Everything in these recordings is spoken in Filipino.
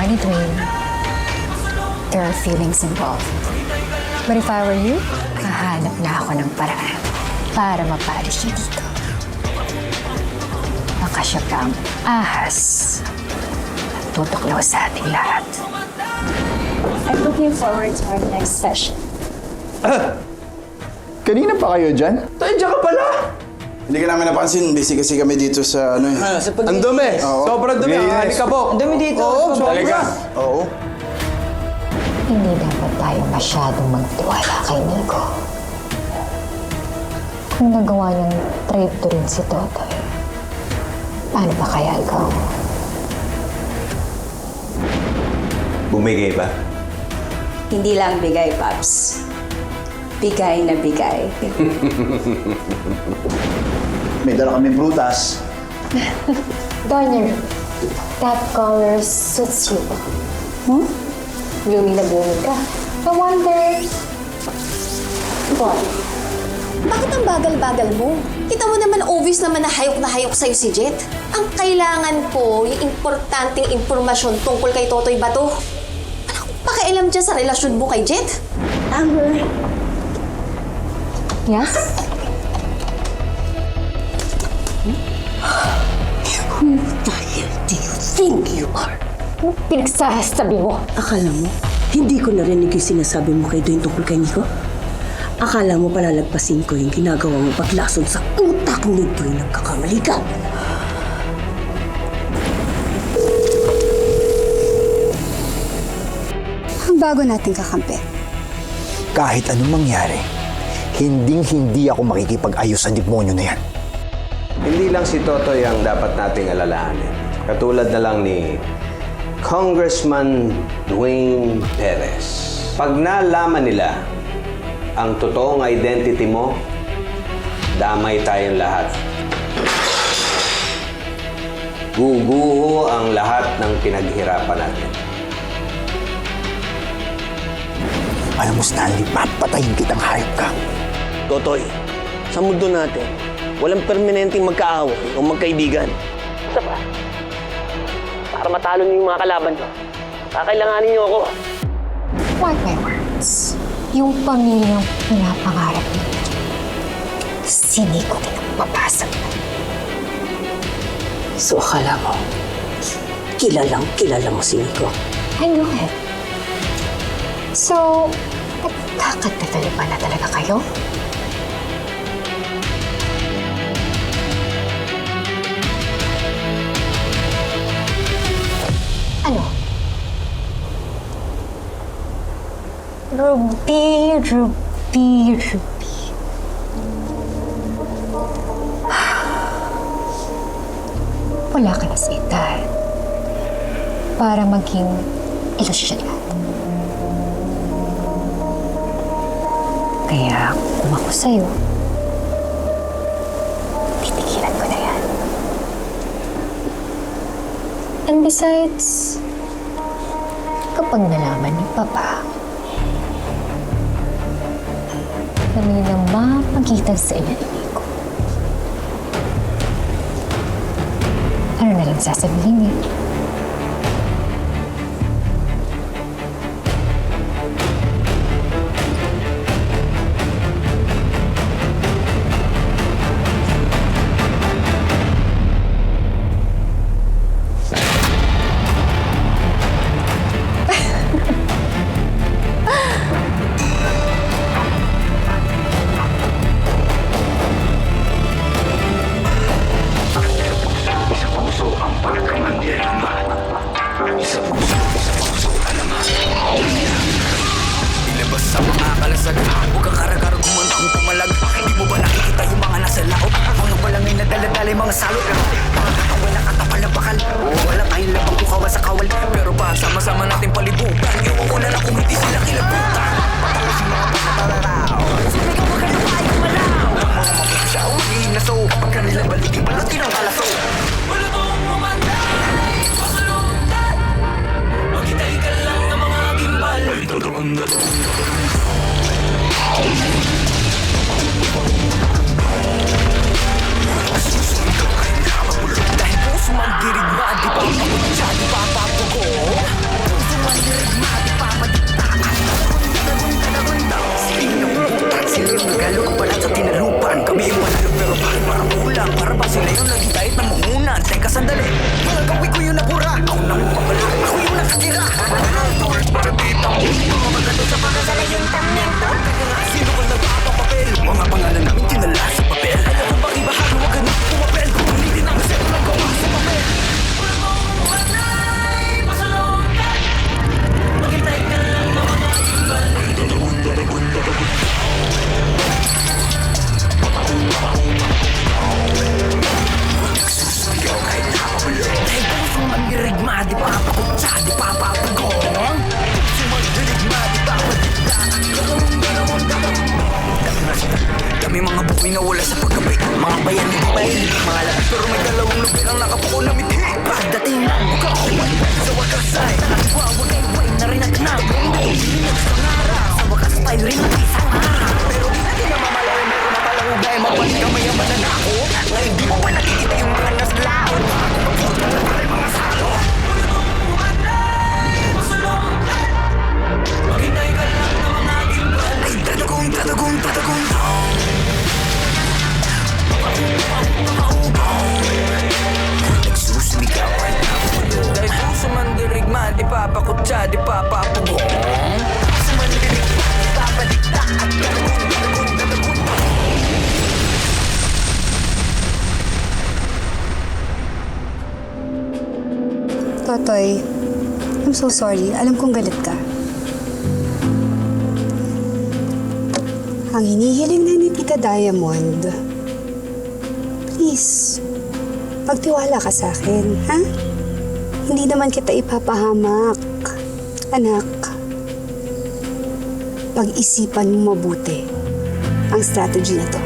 ni Dwayne, there are feelings involved. But if I were you, hahanap na ako ng paraan para mapalis siya dito. Baka siya pa ang ahas at tutuklaw sa ating lahat. I'm looking forward to our next session. Kanina pa kayo dyan? Tayo, dyan ka pala! Hindi ka namin napansin. Busy kasi kami dito sa ano eh. Ang dumi! Oo. Sobrang dumi! Yes. Ang ka po! Ang dumi dito. Oo, sobra! Oo. Hindi dapat tayo masyadong magtiwala kay Nico. Kung nagawa niyang trade to rin si Totoy, paano ba kaya ikaw? Bumigay ba? Hindi lang bigay, Paps. Bigay na bigay. May dala kaming prutas. Donner, that color suits you. Blooming na blooming ka. I wonder... What? Bakit ang bagal-bagal mo? Kita mo naman obvious naman na hayok sa'yo si Jet. Ang kailangan ko, yung importanteng impormasyon tungkol kay Totoy Bato. Ano kung pakialam dyan sa relasyon mo kay Jet? Amber. Yes? Who the hell do you think you are? Ano pinagsasabi mo? Akala mo, hindi ko narinig yung sinasabi mo kay Dwayne tungkol kay Nico? Akala mo palalagpasin ko yung ginagawa mo paglason sa utak ni Dwayne ng kakamali ka? Ang bago nating kakampi. Kahit anong mangyari, hinding-hindi ako makikipag-ayos sa demonyo na yan. Hindi lang si Totoy ang dapat nating alalahanin. Katulad na lang ni Congressman Dwayne Perez. Pag nalaman nila ang totoong identity mo, damay tayong lahat. Guguho ang lahat ng pinaghirapan natin. Alam mo, Stanley, papatayin kitang hayop ka. Totoy, sa mundo natin, walang permanenteng magkaaway o magkaibigan. Basta pa, para matalo niyo yung mga kalaban nyo, kakailanganin niyo ako. Mark my words. Yung pamilyang pinapangarap niyo, si Nico pinagpapasag na. So akala mo, kilalang kilala mo si Nico? I know it. So, nagkakatagali pa na talaga kayo? Ano? Ruby. Wala ka na sa edad para maging ilusyonan. Kaya kung ako sa'yo, titigilan ko na yan. And besides, kapag nalaman ni Papa na may namagitan sa inyo ni Nico, ano na lang sasabihin niya? Dahil puso magdirigma, di pa ako, di pa papugo. Para ba sila yung naging kahit ng muhunan? Teka sandali, mga gawi ko yung napura. Ako nang pabala, ako yung nakatira. Para dito, mga maganda sa pagkasala yung tamento. Teka nga, sino ka nagpapapapel? Mga pangalan namin tinala sa papel. Alam mo bang ibahagi, huwag ka na pumapel. Kung hindi na kasi ito lang gawa sa papel. Maghintay ka lang na mga ibalik. Nagsusuligaw kahit nakapalo. Dahil puso mandirigma, di pa pakutsa, di pa papagong. Puso mandirigma, di pa patigda. Kami mga bukoy na wala sa pagkapi. Mga bayan hindi mahilig, mga lakas pero may dalawang lupi ang nakapuko na mithi. Pagdating ng bukaw, sa wakas ay nagwawagay-way na rin at nagong binig sa ngarap. Sa wakas tayo rin ang isang harap. Pero di natin namamalaw, meron na palang ugay. Magbalik ka may yaman na ako. Ngayon di mo ba nakikita yung mga naslaon? Ako magpunta na pala mga salo. Maghintay ka lang na mga imbalik. Tatagong, tatagong, tatagong. Nagsusumigaw ay napulo. Dahil puso mandirigma, di papakutsa, di papapugong. Puso mandirigma, di papadikta at tatagong, tatagong, tatagong. Totoy, I'm so sorry. Alam kong galit ka. Ang hinihiling na ni Tita Diamond, please, pagtiwala ka sa akin, ha? Hindi naman kita ipapahamak. Anak, pag-isipan mo mabuti ang strategy na to.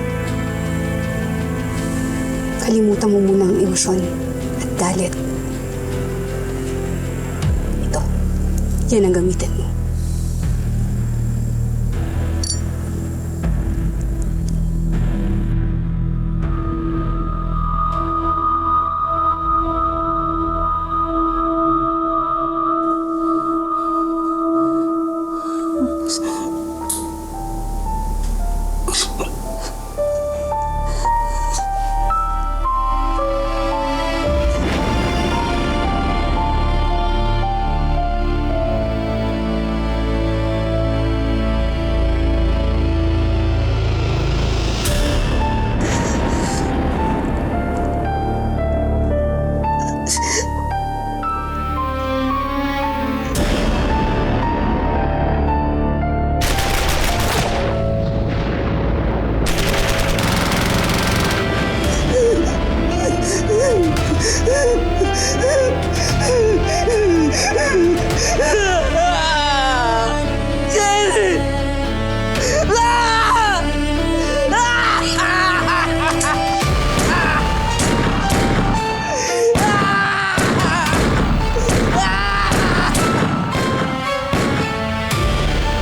Kalimutan mo muna ang emosyon at galit. Ito, yan ang gamitin mo.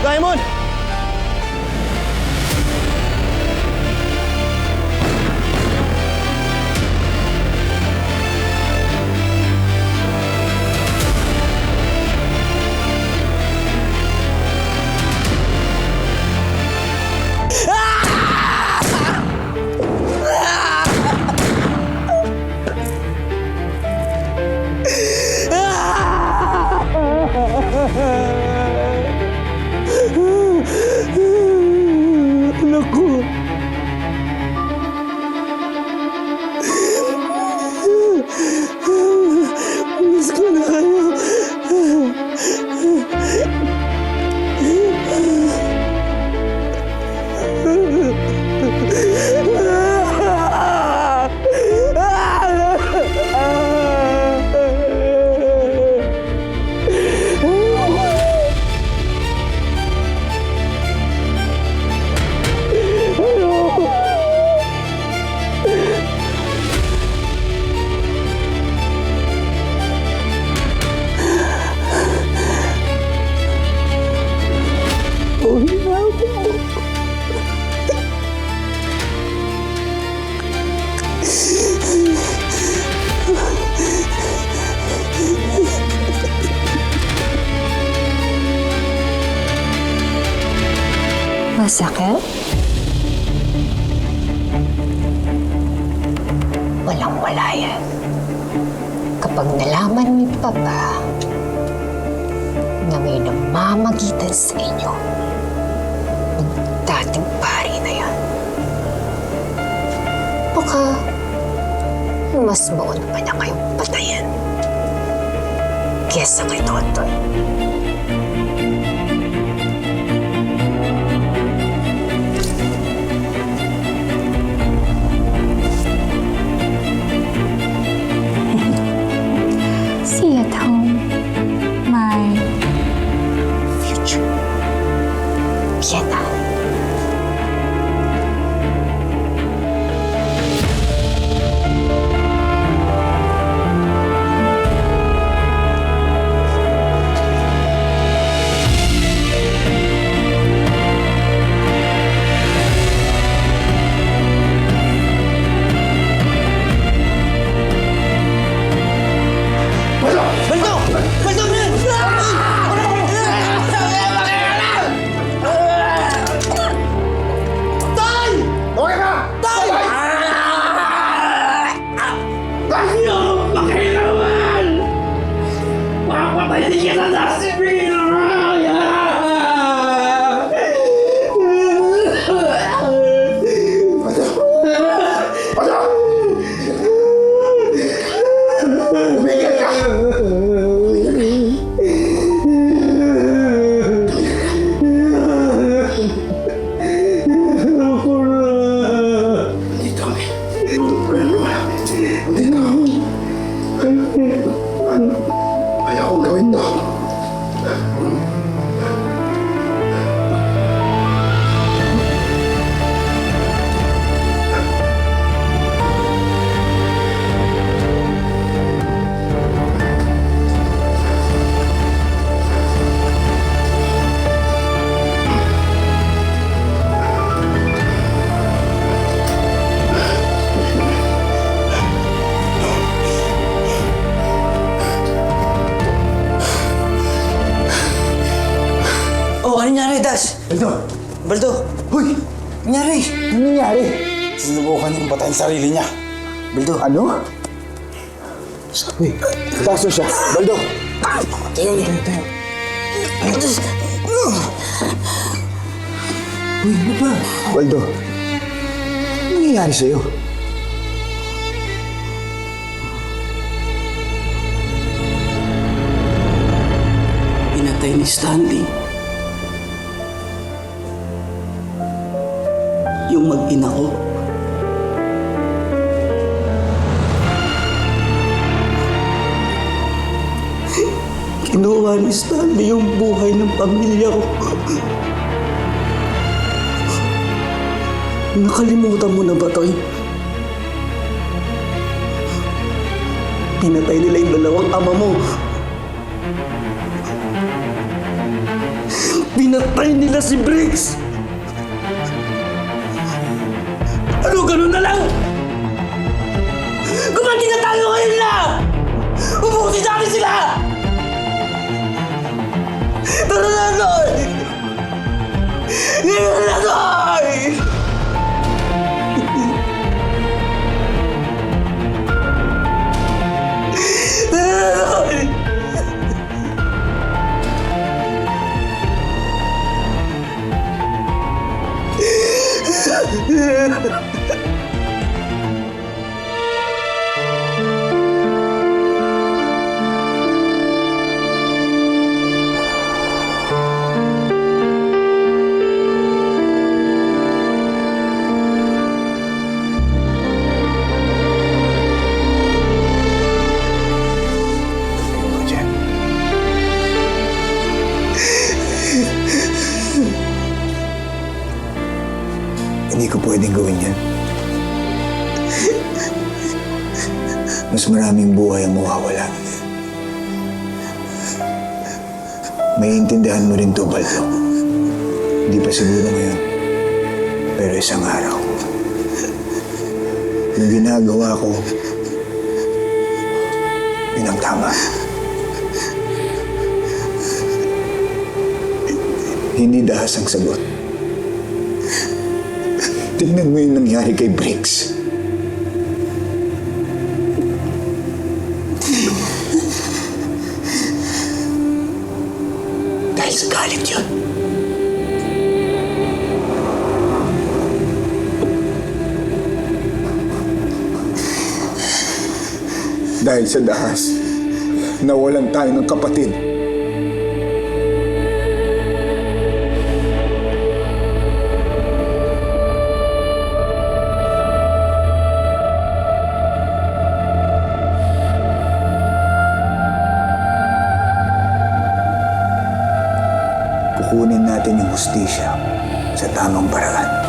Diamond! Naku! Miss ko na kayo. Masakit? walang-wala yan. Kapag nalaman ni Papa na may namamagitan sa inyo ng dating pari na yan, baka mas mauna pa niya kayong patayan kesa kay Totoy. See you at home, my future Vienna. Oh, ano nangyari, Das? Baldo! Baldo, Hoy! nangyari? Ano nangyari? Sinubukan niyang patayin sarili niya. Baldo, Ano? Uy, taas na siya. Baldo! Tayo niya. Tayo. Uy, ano ba? Baldo, ano nangyayari sa'yo? pinatay ni Stanley. Yung mag-ina ko. Kinuha ni Stanley yung buhay ng pamilya ko. Nakalimutan mo na ba, Toy? Pinatay nila yung dalawang ama mo. Pinatay nila si Briggs! Ano, ganun na lang? Gumanti na tayo ngayon na! Ubusin namin sila! Tara na, Toy! Tara na, Toy! Tara na, Toy! Hindi ko pwedeng gawin yan. Mas maraming buhay ang mawawala. Maiintindihan mo rin to, Baldo. Hindi pa siguro ngayon. Pero isang araw. Yung ginagawa ko, yun ang tama. Hindi dahas ang sagot. Tingnan mo yung nangyari kay Briggs. galit yun. Dahil sa dahas, nawalan tayo ng kapatid. Kukunin natin yung hustisya sa tamang paraan.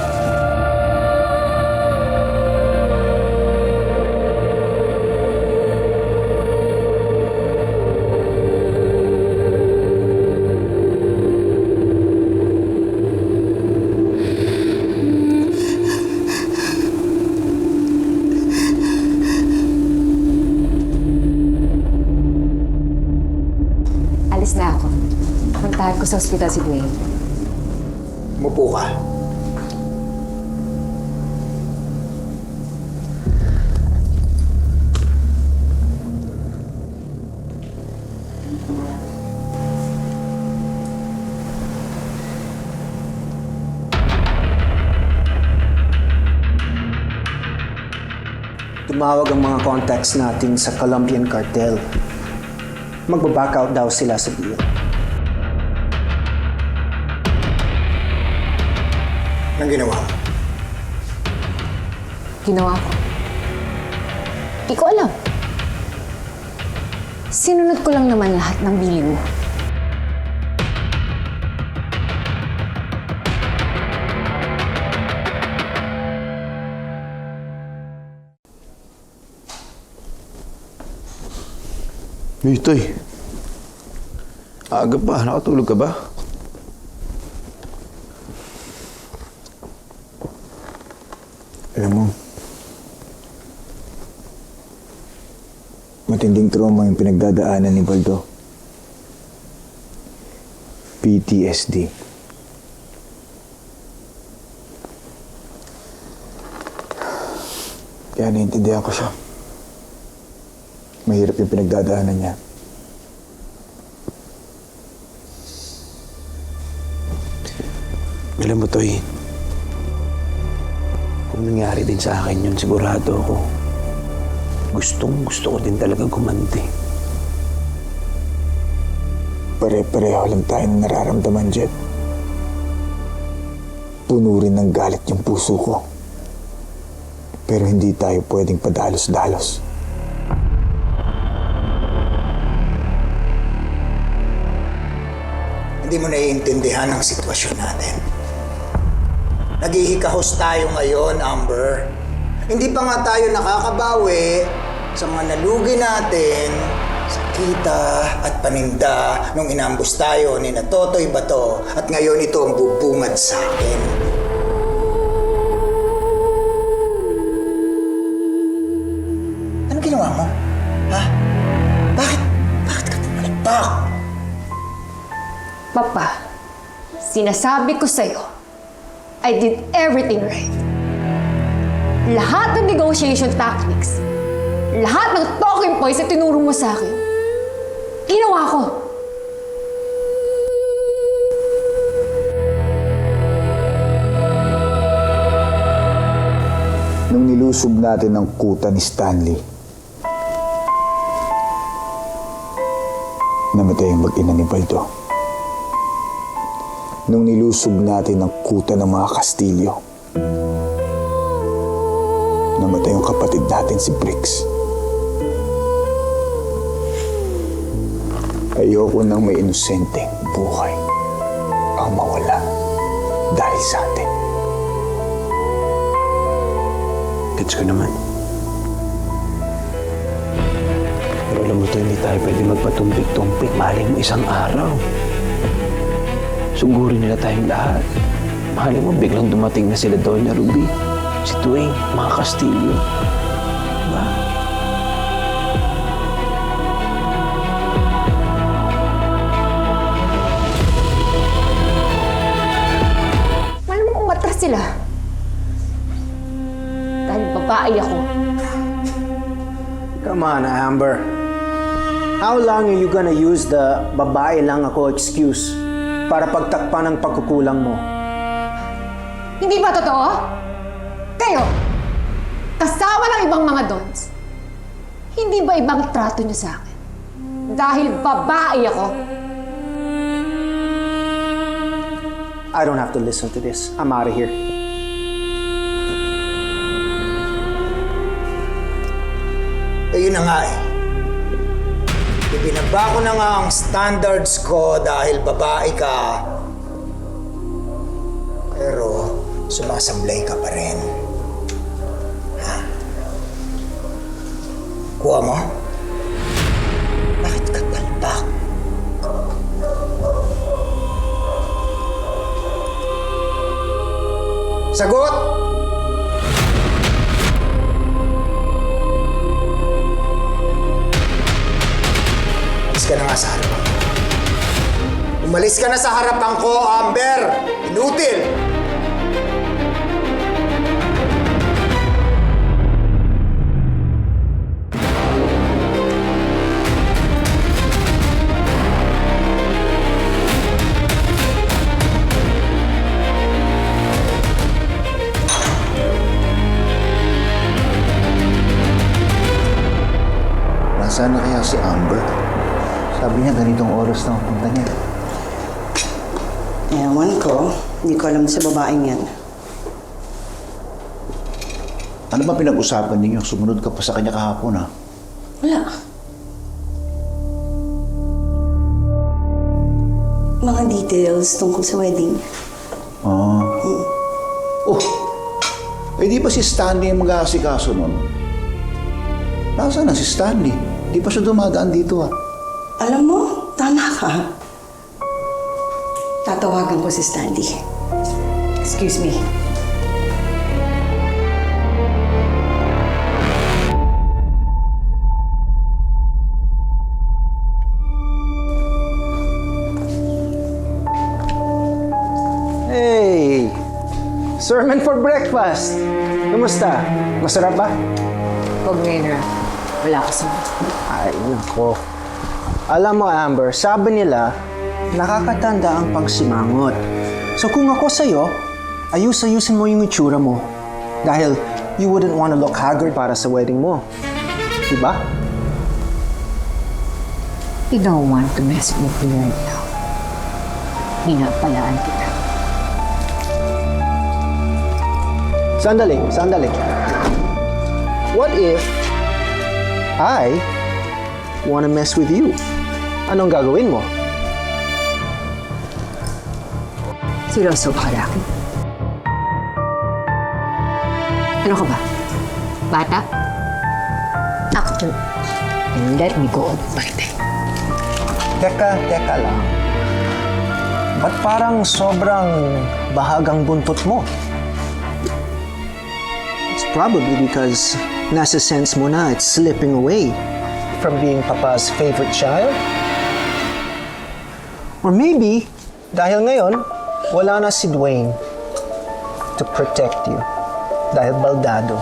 Alis na ako. Puntahan ko sa ospital si Dwayne. Mupo ka. Tumawag ang mga contacts natin sa Colombian cartel. Magbaback out daw sila sa deal. Anong ginawa mo? Ginawa ko. Di ko alam. Sinunod ko lang naman lahat ng bili mo. Toy. Aga pa. Nakatulog ka ba? Alam mo, matinding trauma yung pinagdadaanan ni Baldo. PTSD. Kaya naiintindihan ko siya. Mahirap yung pinagdadaanan niya. Alam mo, Toy, kung nangyari din sa akin yun, sigurado ako. Gusto ko din talaga gumanti. Pare-pareho lang tayong nararamdaman, Jet. Puno rin ng galit yung puso ko. Pero hindi tayo pwedeng padalos-dalos. Hindi mo naiintindihan ang sitwasyon natin. Naghihikahos tayo ngayon, Amber. Hindi pa nga tayo nakakabawi sa mga nalugi natin sa kita at paninda nung inambus tayo ni na Totoy Bato at ngayon ito ang bubungad sa akin. Ano ginawa mo? Ha? Bakit ka pumalagpak? Papa, sinasabi ko sa'yo, I did everything right. Lahat ng negotiation tactics, lahat ng talking points na tinuro mo sa akin, ginawa ko. Nung nilusob natin ang kuta ni Stanley, namatay ang mag-ina ni Baldo. Nung nilusob natin ang kuta ng mga Castillo, namatay ang kapatid natin si Briggs. Ayoko nang may inosenteng buhay ang mawala dahil sa atin. Gets ko naman. Pero alam mo to, hindi tayo pwede magpatumpik-tumpik. Mahalin mo isang araw. Sugurin nila tayong lahat. Mahalin mo, biglang dumating na sila Doña Ruby, si Dwayne, mga Castillo. Diba? Mahal mo umatras sila. Dahil babae ako. Come on, Amber. How long are you gonna use the babae lang ako excuse? para pagtakpan ang pagkukulang mo. Hindi ba totoo? Kayo, kasama ng ibang mga dons, hindi ba ibang trato niyo sa akin? Dahil babae ako. I don't have to listen to this. I'm out of here. Yun na nga eh. Ibinaba ko na nga ang standards ko dahil babae ka. Pero sumasablay ka pa rin. Ha? Kuha mo? Bakit ka talpak? Sagot! Umalis ka na nga sa harapan ko. Umalis ka na sa harapan ko, Amber! Inutil! Nasaan na kaya si Amber? Sabi niya ganitong oras na ang punta niya. Ewan ko. Hindi ko alam sa babaeng yan. Ano ba pinag-usapan ninyo? Sumunod ka pa sa kanya kahapon, ha? Wala. Mga details tungkol sa wedding. Ah. Oh! Eh di ba si Stanley ang mag-aasikaso nun? Nasaan na si Stanley? Di pa siya dumadaan dito, ha? Alam mo, tama ka. Tatawagan ko si Stanley. Excuse me. Hey! Sermon for breakfast! Kumusta? Masarap ba? Huwag ngayon, Raf. Wala ka sa Ay, nako. Alam mo, Amber, sabi nila, nakakatanda ang pagsimangot. So kung ako sa'yo, ayusin mo yung itsura mo. Dahil you wouldn't want to look haggard para sa wedding mo. Diba? You don't want to mess with me right now. Pinapalaan kita. Sandali. What if I wanna mess with you? Anong gagawin mo? Seryoso ka rin. Ano ka ba? Bata? Actor. And let me go on birthday. Teka lang. Ba't parang sobrang bahagang buntot mo? It's probably because nasa sense mo na it's slipping away from being Papa's favorite child. Or maybe, dahil ngayon, wala na si Dwayne to protect you. Dahil baldado.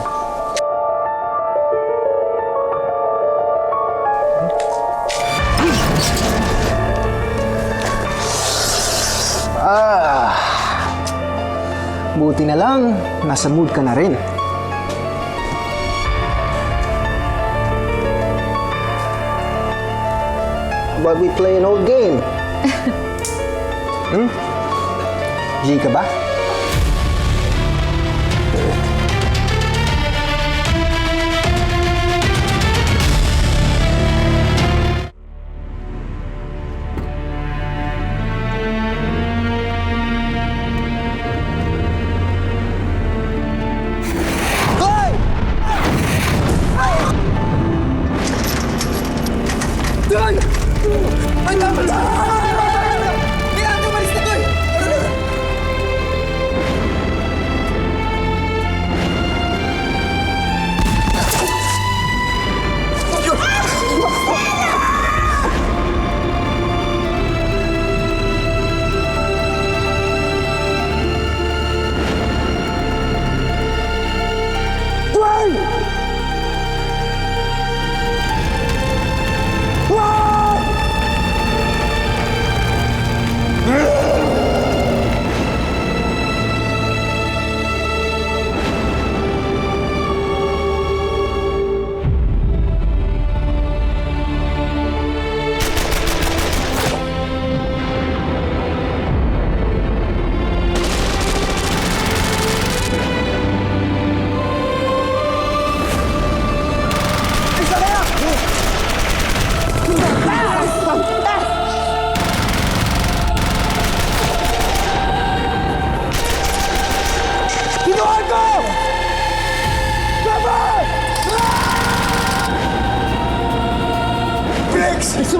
Buti na lang, nasa mood ka na rin. How about we play an old game? G ka ba?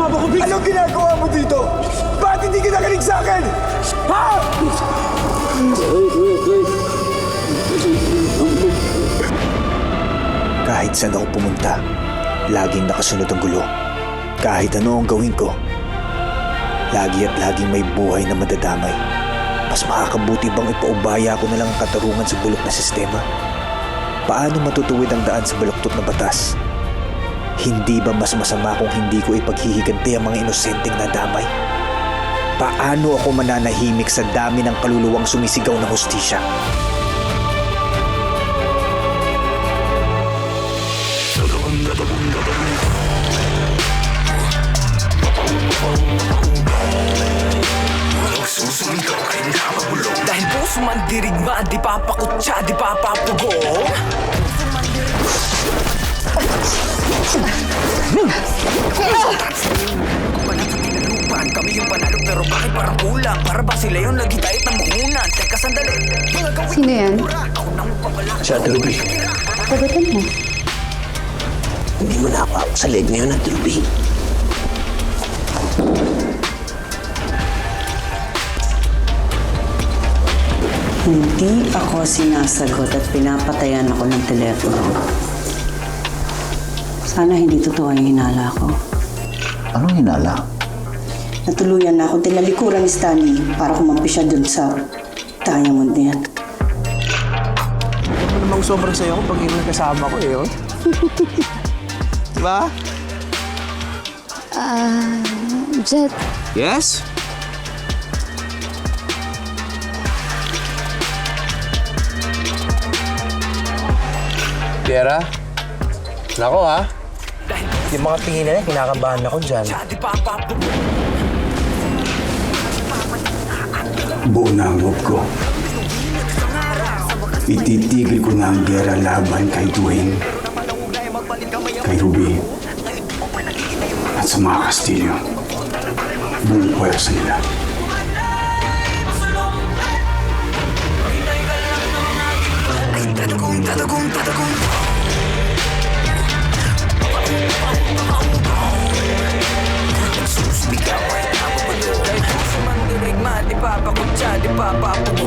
sumama ko, Vic! Anong ginagawa mo dito? Bakit hindi ka nakinig sa akin? Ha? Kahit saan ako pumunta, laging nakasunod ang gulo. Kahit ano ang gawin ko, lagi at laging may buhay na madadamay. Mas makakabuti bang ipaubaya ko na lang ang katarungan sa bulok na sistema? Paano matutuwid ang daan sa baluktot na batas? Hindi ba mas masama kung hindi ko ipaghihiganti ang mga inosenteng nadamay? Paano ako mananahimik sa dami ng kaluluwang sumisigaw ng hustisya? Dahil puso man dirigma, di papakutsa, di papapugong. Kami yung panalo pero bakit parang kulang? Para ba sila yung naghitayot ng muhunan? Teka sandali. Sino yan? Si Ate Ruby. Sagutin mo. Hindi mo na ako sa leg ngayon, Ate Ruby. Hindi ako sinasagot at pinapatayan ako ng telepono. Sana hindi totoo yung hinala ko. Anong hinala? Natuluyan na akong tinalikuran ni Stanley para kumampi siya dun sa diamond na yan. Ano namang sobrang sayo ko pag yung kasama ko eh, oh. Diba? Jet, Yes? Piera? Nako ha? Yung mga tingin na yan, kinakabahan ako dyan. Buo na ang loob ko. Ititigil ko na ang gera laban kay Dwayne, kay Ruby, at sa mga Castillo. Buong pwersa nila. Sumigaw ay napapalo. Dahil puso man dirigma, di papakutsa, di papapugong.